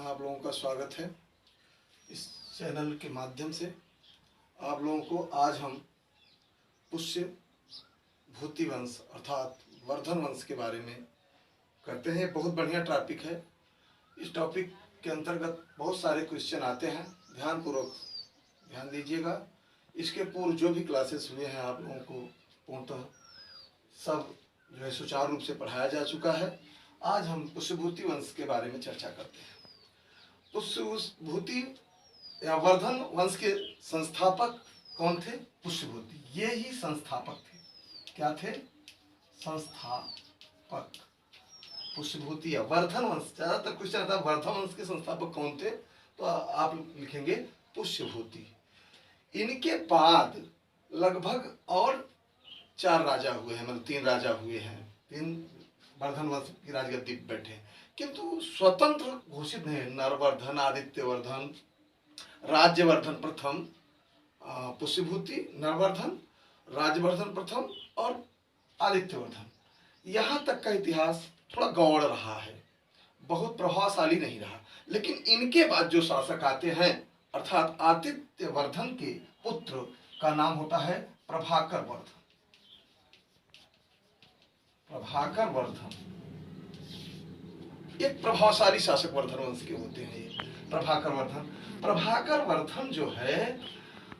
आप लोगों का स्वागत है इस चैनल के माध्यम से। आप लोगों को आज हम पुष्य भूति वंश अर्थात वर्धन वंश के बारे में करते हैं। बहुत बढ़िया टॉपिक है। इस टॉपिक के अंतर्गत बहुत सारे क्वेश्चन आते हैं, ध्यानपूर्वक ध्यान दीजिएगा। इसके पूर्व जो भी क्लासेस हुए हैं आप लोगों को पूर्णतः सब जो है सुचारू रूप से पढ़ाया जा चुका है। आज हम पुष्यभूति वंश के बारे में चर्चा करते हैं। पुष्यभूति या वर्धन वंश के संस्थापक कौन थे? पुष्यभूति, ये ही संस्थापक थे। क्या थे? संस्थापक। पुष्यभूति या वर्धन वंश, ज्यादातर क्वेश्चन आता है वर्धन वंश के संस्थापक कौन थे, तो आप लिखेंगे पुष्यभूति। इनके बाद लगभग और 4 राजा हुए हैं, मतलब 3 राजा हुए हैं, 3 वर्धन वंश की राजगद्दी पर बैठे, किंतु स्वतंत्र घोषित नहीं। नरवर्धन, आदित्यवर्धन, राज्यवर्धन प्रथम, पुष्यभूति, नरवर्धन, राज्यवर्धन प्रथम और आदित्यवर्धन। यहाँ तक का इतिहास थोड़ा गौड़ रहा है, बहुत प्रभावशाली नहीं रहा। लेकिन इनके बाद जो शासक आते हैं अर्थात आदित्यवर्धन के पुत्र का नाम होता है प्रभाकर वर्धन। प्रभाकर वर्धन एक प्रभावशाली शासक वर्धन वंश के होते हैं। ये प्रभाकर वर्धन जो है,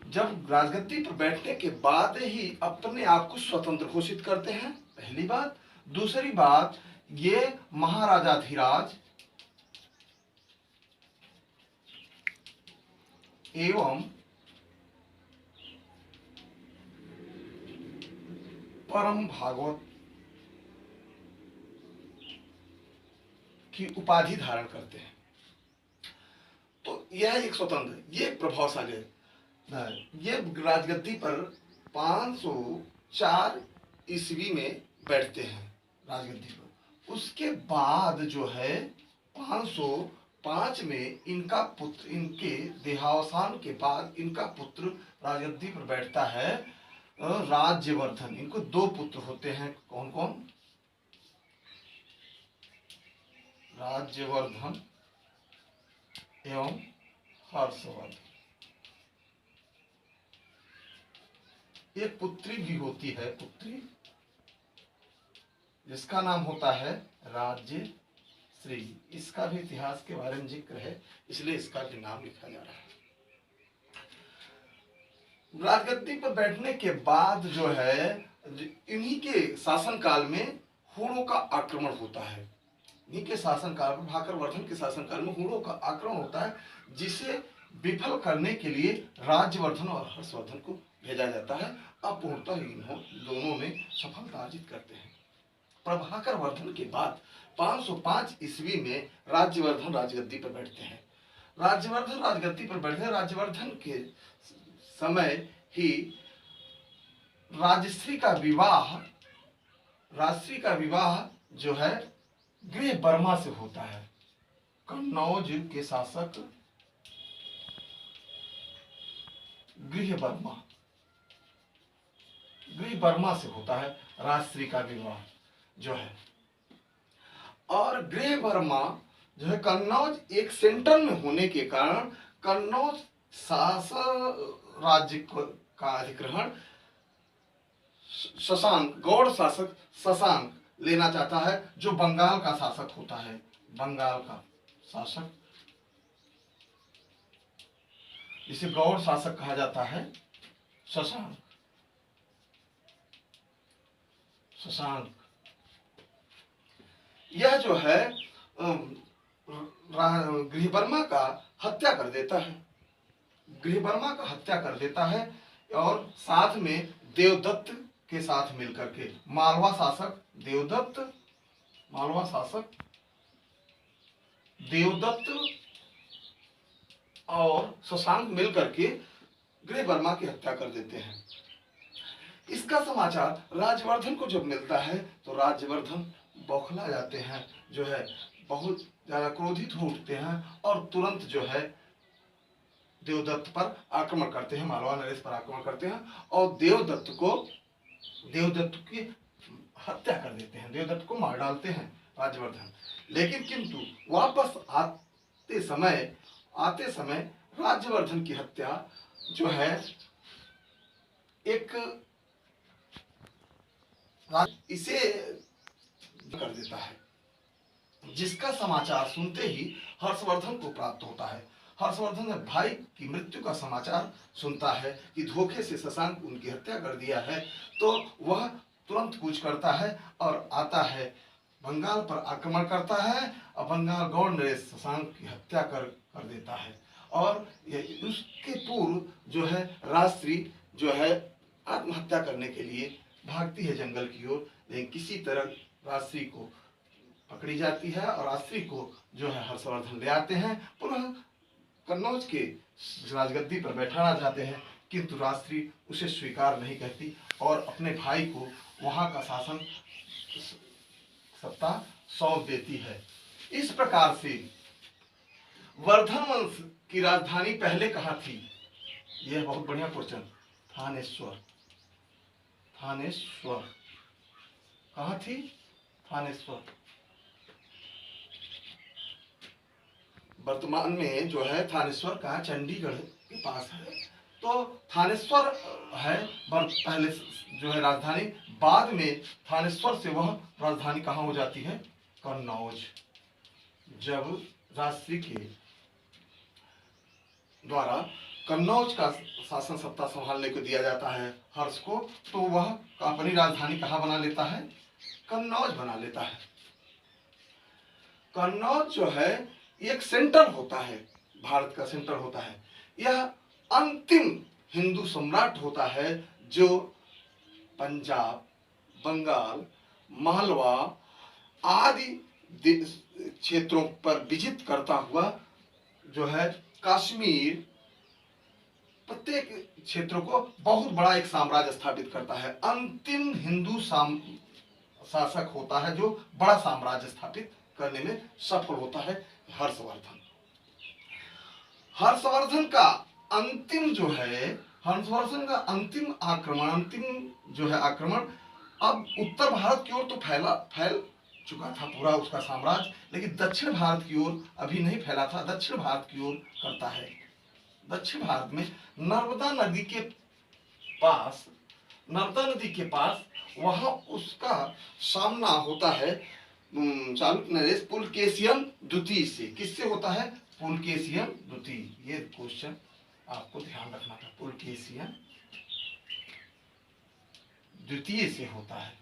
जब राजगद्दी पर बैठने के बाद ही अपने आप को स्वतंत्र घोषित करते हैं, पहली बात। दूसरी बात, ये महाराजाधिराज एवं परम भागवत की उपाधि धारण करते हैं। तो यह एक स्वतंत्र, ये प्रभावशाली है। ये राजगद्दी पर 504 ईस्वी में बैठते हैं राजगद्दी पर। उसके बाद जो है 505 में इनका पुत्र, इनके देहावसान के बाद इनका पुत्र राजगद्दी पर बैठता है, राज्यवर्धन। इनको 2 पुत्र होते हैं। कौन कौन? राज्यवर्धन एवं हर्षवर्धन। एक पुत्री भी होती है, पुत्री, जिसका नाम होता है राज्यश्री। इसका भी इतिहास के बारे में जिक्र है, इसलिए इसका भी नाम लिखा जा रहा है। राजगद्दी पर बैठने के बाद जो है, इन्हीं के शासनकाल में हुणों का आक्रमण होता है। इन्हीं के शासनकाल में, प्रभाकर वर्धन के शासनकाल में हुणों का आक्रमण होता है, जिसे विफल करने के लिए राज्यवर्धन और हर्षवर्धन को भेजा जाता है। अपूर्णतः दोनों में सफलता अर्जित करते हैं। प्रभाकर वर्धन के बाद 505 ईस्वी में राज्यवर्धन राजगद्दी पर बैठते हैं। राज्यवर्धन राजगद्दी पर बैठते हैं। राज्यवर्धन के समय ही राजश्री का विवाह जो है गृह वर्मा से होता है। कन्नौज के शासक गृह वर्मा से होता है राजश्री का विवाह जो है। और गृह वर्मा जो है, कन्नौज एक सेंटर में होने के कारण कन्नौज शासन राज्य का अधिग्रहण शशांक, गौड़ शासक शशांक लेना चाहता है, जो बंगाल का शासक होता है। बंगाल का शासक, जिसे गौड़ शासक कहा जाता है, शशांक। यह जो है गृहवर्मा का हत्या कर देता है। गृहवर्मा का हत्या कर देता है और साथ में देवदत्त के साथ मिलकर के मालवा शासक देवदत्त और शशांक मिलकर के गृहवर्मा की हत्या कर देते हैं। इसका समाचार राज्यवर्धन को जब मिलता है तो राज्यवर्धन बौखला जाते हैं, जो है बहुत ज्यादा क्रोधित हो उठते हैं और तुरंत जो है देवदत्त पर आक्रमण करते हैं, मालवा नरेश पर आक्रमण करते हैं और देवदत्त की हत्या कर देते हैं, देवदत्त को मार डालते हैं राज्यवर्धन। लेकिन किंतु वापस आते समय राज्यवर्धन की हत्या जो है एक इसे कर देता है, जिसका समाचार सुनते ही हर्षवर्धन को प्राप्त होता है। हर्षवर्धन जब भाई की मृत्यु का समाचार सुनता है कि धोखे से शशांक उनकी हत्या कर दिया है, तो वह तुरंत कूच करता है और आता है, बंगाल पर आक्रमण करता है और बंगाल गौड़ नरेश शशांक की हत्या कर देता है। और उसके पूर्व जो है राजश्री जो है आत्महत्या करने के लिए भागती है जंगल की ओर, लेकिन किसी तरह राजश्री को पकड़ी जाती है और राजश्री को जो है हर्षवर्धन ले आते हैं, पुनः कन्नौज के राजगद्दी पर बैठाना चाहते हैं, किंतु राजश्री उसे स्वीकार नहीं करती और अपने भाई को वहां का शासन सत्ता सौंप देती है। इस प्रकार से वर्धन वंश की राजधानी पहले कहाँ थी? यह बहुत बढ़िया क्वेश्चन। थानेश्वर। थानेश्वर कहाँ थी? थानेश्वर वर्तमान में जो है थानेश्वर का चंडीगढ़ के पास है। तो थानेश्वर है पहले जो है राजधानी, बाद में थानेश्वर से वह राजधानी कहाँ हो जाती है? कन्नौज। जब राजश्री के द्वारा कन्नौज का शासन सत्ता संभालने को दिया जाता है हर्ष को, तो वह अपनी राजधानी कहाँ बना लेता है? कन्नौज बना लेता है। कन्नौज जो है एक सेंटर होता है, भारत का सेंटर होता है। यह अंतिम हिंदू सम्राट होता है जो पंजाब, बंगाल, मालवा आदि क्षेत्रों पर विजित करता हुआ जो है कश्मीर, प्रत्येक क्षेत्रों को बहुत बड़ा एक साम्राज्य स्थापित करता है। अंतिम हिंदू शासक होता है जो बड़ा साम्राज्य स्थापित करने में सफल होता है हर्षवर्धन। हर्षवर्धन का अंतिम आक्रमण अब उत्तर भारत की ओर तो फैल चुका था पूरा उसका साम्राज्य, लेकिन दक्षिण भारत की ओर अभी नहीं फैला था। दक्षिण भारत की ओर करता है। दक्षिण भारत में नर्मदा नदी के पास वहां उसका सामना होता है चालुक्य नरेश पुलकेशियन द्वितीय से। किससे होता है? पुलकेशियन द्वितीय। ये क्वेश्चन आपको ध्यान रखना था। पुलकेशियन द्वितीय से होता है,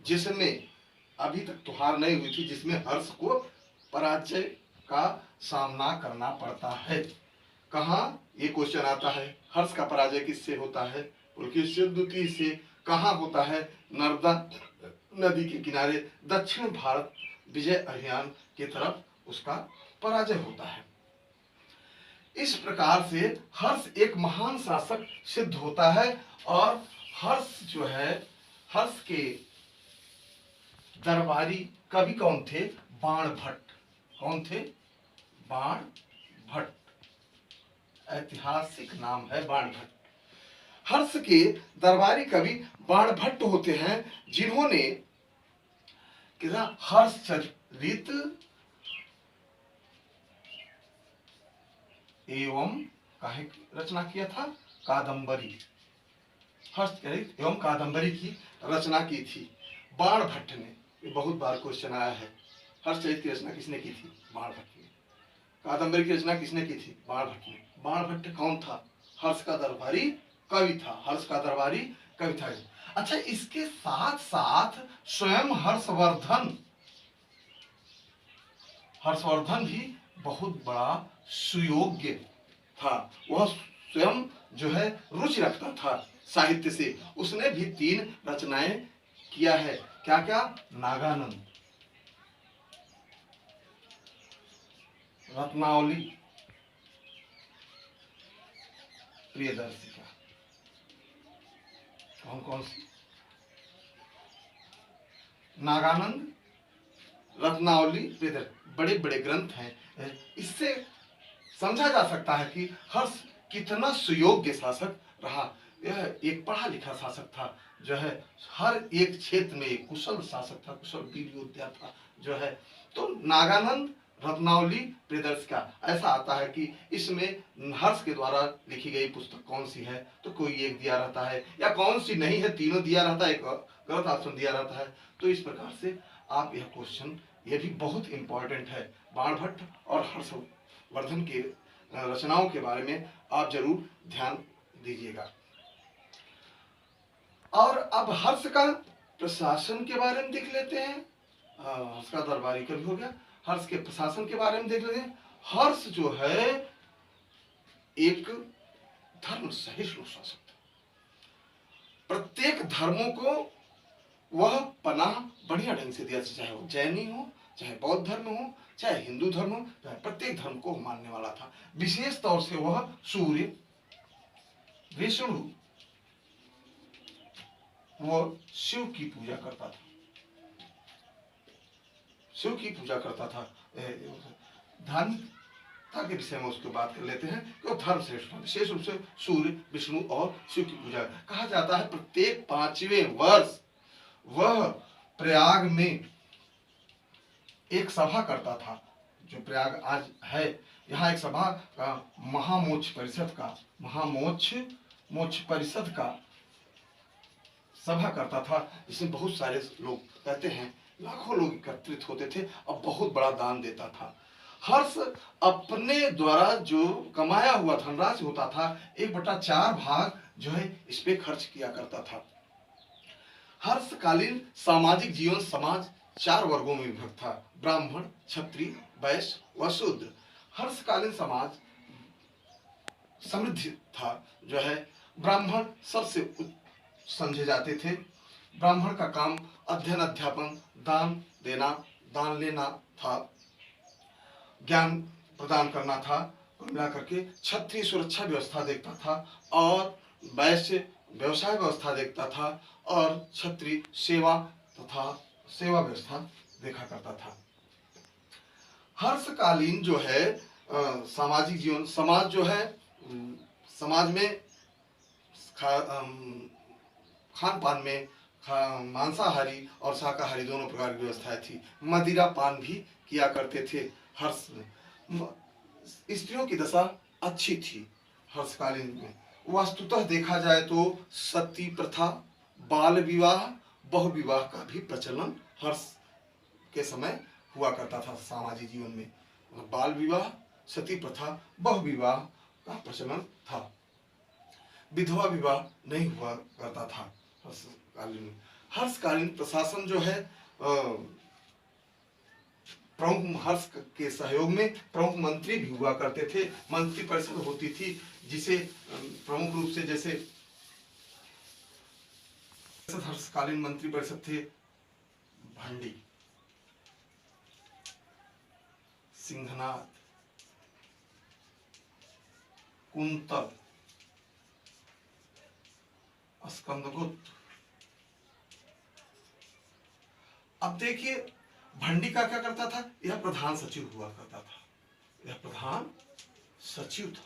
जिसमें अभी तक तो हार नहीं हुई थी, जिसमें हर्ष को पराजय का सामना करना पड़ता है। कहाँ ये क्वेश्चन आता है? हर्ष का पराजय किससे होता है? पुलकेशिन द्वितीय से। कहाँ होता है? नर्मदा नदी के किनारे दक्षिण भारत विजय अभियान के तरफ उसका पराजय होता है। इस प्रकार से हर्ष एक महान शासक सिद्ध होता है। और हर्ष के दरबारी कवि कौन थे? बाणभट्ट। कौन थे? बाणभट्ट। ऐतिहासिक नाम है बाणभट्ट। हर्ष के दरबारी कवि बाणभट्ट होते हैं, जिन्होंने हर्षचरित एवं काहे रचना किया था? कादंबरी। हर्षचरित एवं कादंबरी की रचना की थी बाणभट्ट ने। ये बहुत बार क्वेश्चन आया है। हर्षचरित की रचना किसने की थी? बाणभट्ट ने। कादंबरी की रचना किसने की थी? बाणभट्ट ने। बाणभट्ट कौन था? हर्ष का दरबारी कवि था। हर्ष का दरबारी कवि था। अच्छा, इसके साथ साथ स्वयं हर्षवर्धन भी बहुत बड़ा सुयोग्य था। वह स्वयं जो है रुचि रखता था साहित्य से। उसने भी 3 रचनाएं किया है। क्या क्या? नागानंद, रत्नावली, प्रियदर्शिका। कौन कौन सी? नागानंद, रत्नावली, प्रियदर्शिका। बड़े बड़े ग्रंथ हैं। इससे समझा जा सकता है कि हर्ष कितना सुयोग्य शासक रहा। यह एक पढ़ा लिखा शासक था, जो है हर एक क्षेत्र में कुशल शासक था, कुशल वीर योद्धा था, जो है तो नागानंद रत्नावली प्रियदर्शिका ऐसा आता है कि इसमें हर्ष के द्वारा लिखी गई पुस्तक कौन सी है, तो कोई एक दिया रहता है, या कौन सी नहीं है, तीनों दिया रहता है, एक गलत ऑप्शन दिया रहता है। तो इस प्रकार से आप यह क्वेश्चन, यह भी बहुत इंपॉर्टेंट है, बाणभट्ट और हर्षवर्धन की रचनाओं के बारे में आप जरूर ध्यान दीजिएगा। और अब हर्ष का प्रशासन के बारे में देख लेते हैं। हर्ष का दरबारी कवि हो गया, हर्ष के प्रशासन के बारे में देख लेते हैं। हर्ष जो है एक धर्म सहिष्णु शासक था। प्रत्येक धर्मों को वह पनाह बढ़िया ढंग से दिया, चाहे वो जैनी हो, चाहे बौद्ध धर्म हो, चाहे हिंदू धर्म हो, चाहे प्रत्येक धर्म को मानने वाला था। विशेष तौर से वह सूर्य, विष्णु, वो शिव की पूजा करता था, शिव की पूजा करता था। धार्मिकता के विषय में उसको बात कर लेते हैं कि वो धर्म श्रेष्ठ, विशेष रूप से सूर्य, विष्णु और शिव की पूजा कहा जाता है। प्रत्येक 5वें वर्ष वह प्रयाग में एक सभा करता था, जो प्रयाग आज है, यहाँ एक सभा का महामोक्ष परिषद का सभा करता था, जिसमें बहुत सारे लोग, कहते हैं लाखों लोग एकत्रित होते थे और बहुत बड़ा दान देता था। हर्ष अपने द्वारा जो कमाया हुआ धनराशि होता था, 1/4 भाग जो है इस पे खर्च किया करता था। हर्षकालीन सामाजिक जीवन समाज 4 वर्गों में विभक्त था, ब्राह्मण, क्षत्रिय, वैश्य व शूद्र। हर्षकालीन समाज समृद्ध था, जो है ब्राह्मण सबसे समझे जाते थे। ब्राह्मण का काम अध्ययन, अध्यापन, दान देना, दान लेना था, ज्ञान प्रदान करना था। कुल मिलाकर के क्षत्रिय सुरक्षा व्यवस्था देखता था और वैश्य व्यवसाय व्यवस्था देखता था और क्षत्रिय सेवा तथा सेवा व्यवस्था देखा करता था। हर्षकालीन जो है सामाजिक जीवन, समाज जो है, समाज में खान पान में मांसाहारी और शाकाहारी दोनों प्रकार की व्यवस्थाएं थी। मदिरा पान भी किया करते थे। हर्ष स्त्रियों की दशा अच्छी थी हर्षकालीन में। वस्तुतः देखा जाए तो सती प्रथा, बाल विवाह, बहुविवाह का भी प्रचलन हर्ष के समय हुआ करता था। सामाजिक जीवन में बाल विवाह, सती प्रथा, बहुविवाह का प्रचलन था। विधवा विवाह नहीं हुआ करता था हर्षकालीन में। हर्षकालीन प्रशासन जो है प्रमुख, हर्ष के सहयोग में प्रमुख मंत्री भी हुआ करते थे। मंत्री परिषद होती थी, जिसे प्रमुख रूप से जैसे हर्षकालीन मंत्री परिषद थे भंडी, सिंहनाथ, कुंतल, स्कंदगुप्त। अब देखिए भंडी का क्या करता था, यह प्रधान सचिव हुआ करता था। यह प्रधान सचिव था,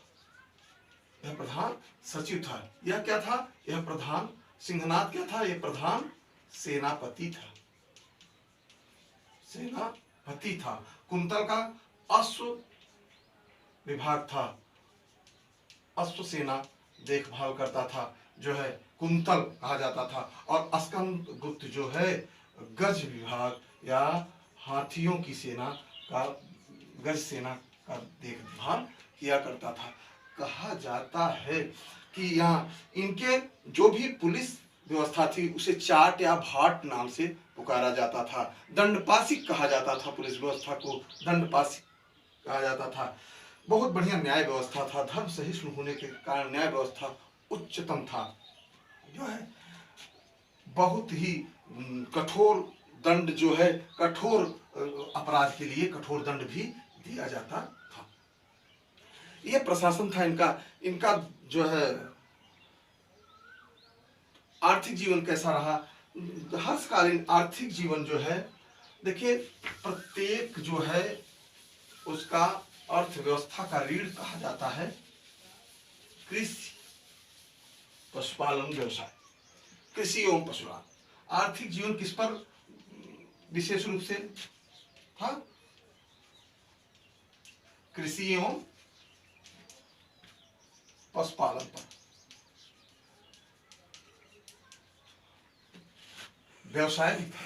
यह प्रधान सचिव था। यह क्या था, यह प्रधान। सिंहनाथ क्या था, यह प्रधान सेनापति था, सेनापति था। कुंतल का अश्व विभाग था, अश्व सेना देखभाल करता था, जो है कुंतल कहा जाता था। और स्कंदगुप्त जो है गज विभाग या हाथियों की सेना का, गज सेना का देखभाल किया करता था। कहा जाता है कि यहाँ इनके जो भी पुलिस व्यवस्था थी उसे चाट या भाट नाम से पुकारा जाता था। दंडपासिक कहा जाता था, पुलिस व्यवस्था को दंडपासिक कहा जाता था। बहुत बढ़िया न्याय व्यवस्था था। धर्म सहिष्णु होने के कारण न्याय व्यवस्था उच्चतम था, जो है बहुत ही कठोर दंड, जो है कठोर अपराध के लिए कठोर दंड भी दिया जाता था। यह प्रशासन था इनका जो है आर्थिक जीवन कैसा रहा। हर्षकालीन आर्थिक जीवन जो है, देखिए प्रत्येक जो है उसका अर्थव्यवस्था का रीढ़ कहा जाता है कृषि, पशुपालन व्यवसाय, कृषि एवं पशुपालन। आर्थिक जीवन किस पर विशेष रूप से था, कृषि एवं पशुपालन पर। व्यवसाय भी था।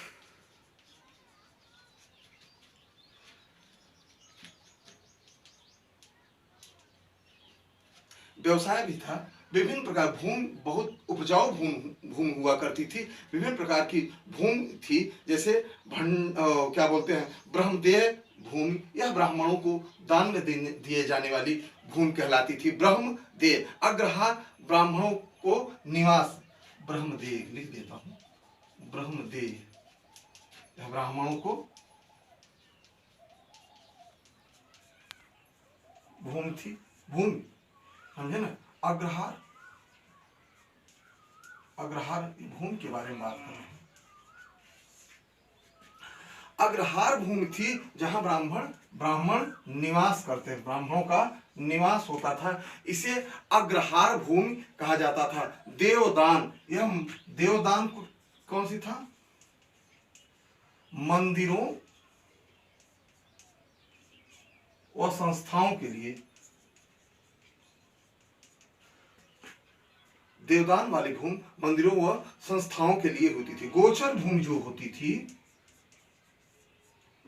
व्यवसाय भी था। विभिन्न प्रकार भूमि, बहुत उपजाऊ भूमि भूमि हुआ करती थी। विभिन्न प्रकार की भूमि थी, जैसे क्या बोलते हैं, ब्रह्मदेय भूमि, यह ब्राह्मणों को दान में दिए जाने वाली भूमि कहलाती थी। ब्रह्मदेय। अग्रहार ब्राह्मणों को निवास, ब्रह्मदेय लिख देता हूँ, ब्रह्मदेय यह ब्राह्मणों को भूमि थी। भूमि समझे ना। अग्रहार, अग्रहार भूमि के बारे में बात कर रहे हैं। अग्रहार भूमि थी जहां ब्राह्मण निवास करते, ब्राह्मणों का निवास होता था। इसे अग्रहार भूमि कहा जाता था। देवदान, यह देवदान कौन सी था? मंदिरों व संस्थाओं के लिए, देवदान वाली भूमि मंदिरों व संस्थाओं के लिए होती थी। गोचर भूमि जो होती थी,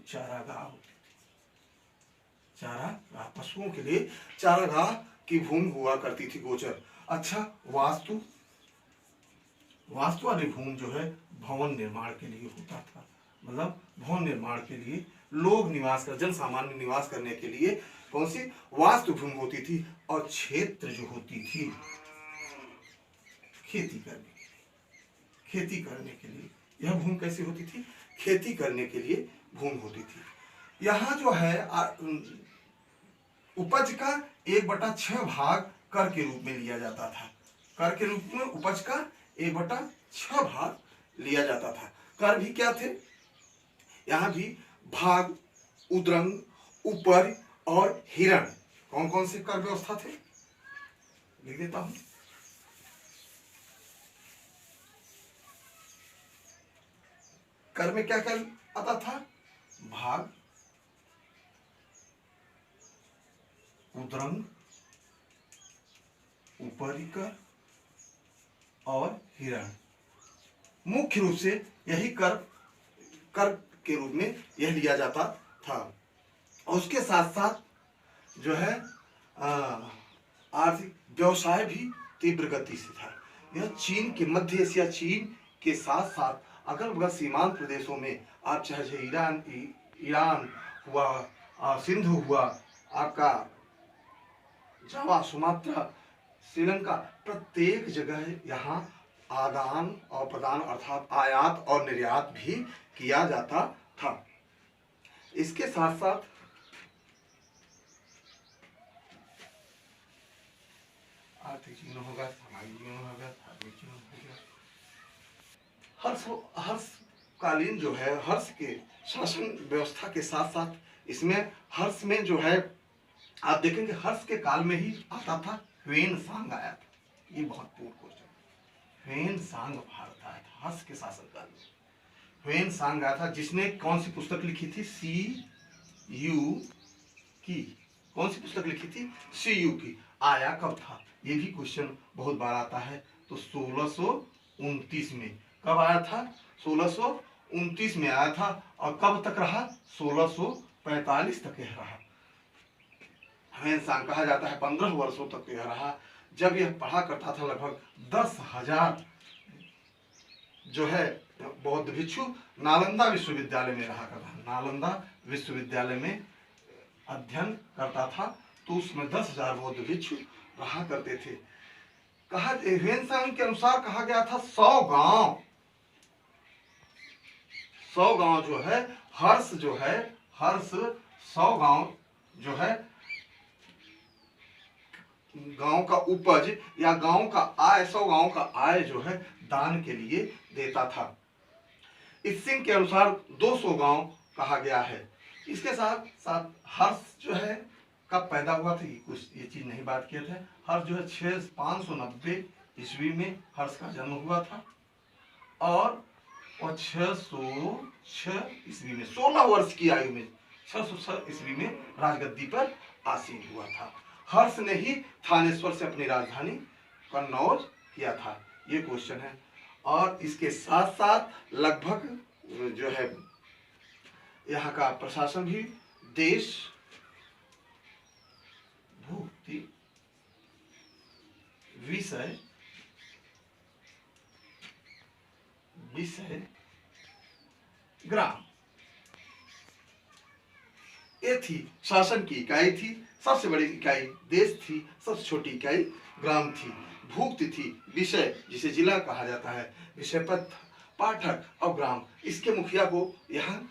चारागाह होती थी। चारागाह, पशुओं के लिए चारागाह की भूमि हुआ करती थी, गोचर। अच्छा, वास्तु, वास्तु वाली भूमि जो है भवन निर्माण के लिए होता था। मतलब भवन निर्माण के लिए, लोग निवास कर, जन सामान्य निवास करने के लिए कौन सी वास्तु भूमि होती थी। और क्षेत्र जो होती थी खेती करने के लिए, खेती करने के लिए, यह भूमि कैसी होती थी? खेती करने के लिए भूमि होती थी। यहाँ जो है उपज का 1/6 भाग कर के रूप में लिया जाता था। कर के रूप में उपज का 1/6 भाग लिया जाता था। कर भी क्या थे? यहाँ भी भाग, उद्रंग, ऊपर और हिरण, कौन कौन से कर व्यवस्था थे लिख देता हूं। कर में क्या क्या आता था? भाग, उद्रंग, ऊपरी कर और हिरण। मुख्य रूप से यही कर के रूप में यह लिया जाता था। और उसके साथ साथ जो है आर्थिक व्यवसाय भी तीव्र गति से था। यह चीन के, मध्य एशिया चीन के साथ साथ अगल बगल सीमांत प्रदेशों में, आप चाहे ईरान हुआ, सिंधु हुआ, आपका जावा, सुमात्रा, श्रीलंका, प्रत्येक जगह यहाँ आदान और प्रदान अर्थात आयात और निर्यात भी किया जाता था। इसके साथ साथ आर्थिक जीवन होगा, सामाजिक जीवन होगा, धार्मिक जीवन होगा। हर्षकालीन जो है, हर्ष के शासन व्यवस्था के साथ साथ इसमें हर्ष में जो है आप देखेंगे हर्ष के काल में ही आता था ह्वेन सांग आया था। ये बहुत पूर्ण क्वेश्चन। ह्वेन सांग भारत आया था हर्ष के शासन काल में। ह्वेन सांग आया था, जिसने कौन सी पुस्तक लिखी थी? CU की। कौन सी पुस्तक लिखी थी? CU की। आया कब था? ये भी क्वेश्चन बहुत बार आता है। तो 1629 में। कब आया था? 1629 में आया था। और कब तक रहा? 1645 तक यह रहा। ह्वेन सांग कहा जाता है 15 वर्षों तक यह रहा। जब यह पढ़ा करता था लगभग 10,000 जो है बौद्ध भिक्षु नालंदा विश्वविद्यालय में रहा करता। नालंदा विश्वविद्यालय में अध्ययन करता था, तो उसमें 10,000 बौद्ध भिक्षु रहा करते थे। कहा, ह्वेन सांग के अनुसार कहा गया था 100 गांव, 100 गांव जो है हर्ष, जो है हर्ष 100 गांव जो है गांव का उपज या गांव का आय, 100 गांव का आय जो है दान के लिए देता था। इस सिंह के अनुसार 200 गांव कहा गया है। इसके साथ साथ हर्ष जो है कब पैदा हुआ था, कुछ ये चीज नहीं बात किए थे। हर्ष जो है 590 ईस्वी में हर्ष का जन्म हुआ था। और 606 ईस्वी में 16 वर्ष की आयु में 606 ईस्वी में राजगद्दी पर आसीन हुआ था। हर्ष ने ही थानेश्वर से अपनी राजधानी कन्नौज किया था। ये क्वेश्चन है। और इसके साथ साथ लगभग जो है यहाँ का प्रशासन भी देश भुक्ति विषय विषय ग्राम, ये थी शासन की इकाई थी। सबसे बड़ी इकाई देश थी, सबसे छोटी इकाई ग्राम थी। भुक्त थी विषय, जिसे जिला कहा जाता है, विषय पद, पाठक और ग्राम। इसके मुखिया को यहाँ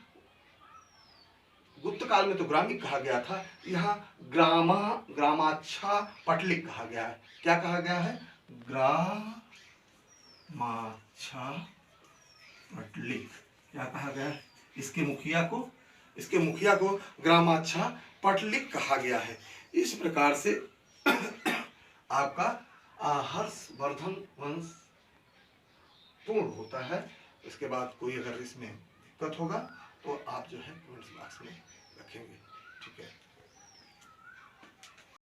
गुप्त काल में तो ग्रामिक कहा गया था, यहाँ ग्रामाच्छा पटलिक कहा गया है। क्या कहा गया है? ग्रामाच्छा पटलिक। क्या कहा गया है? इसके मुखिया को ग्रामाच्छा पटलिक कहा गया है। इस प्रकार से आपका हर्षवर्धन वंश पूर्ण होता है। इसके बाद कोई अगर इसमें दिक्कत होगा तो आप जो है कमेंट्स बॉक्स में रखेंगे। ठीक है।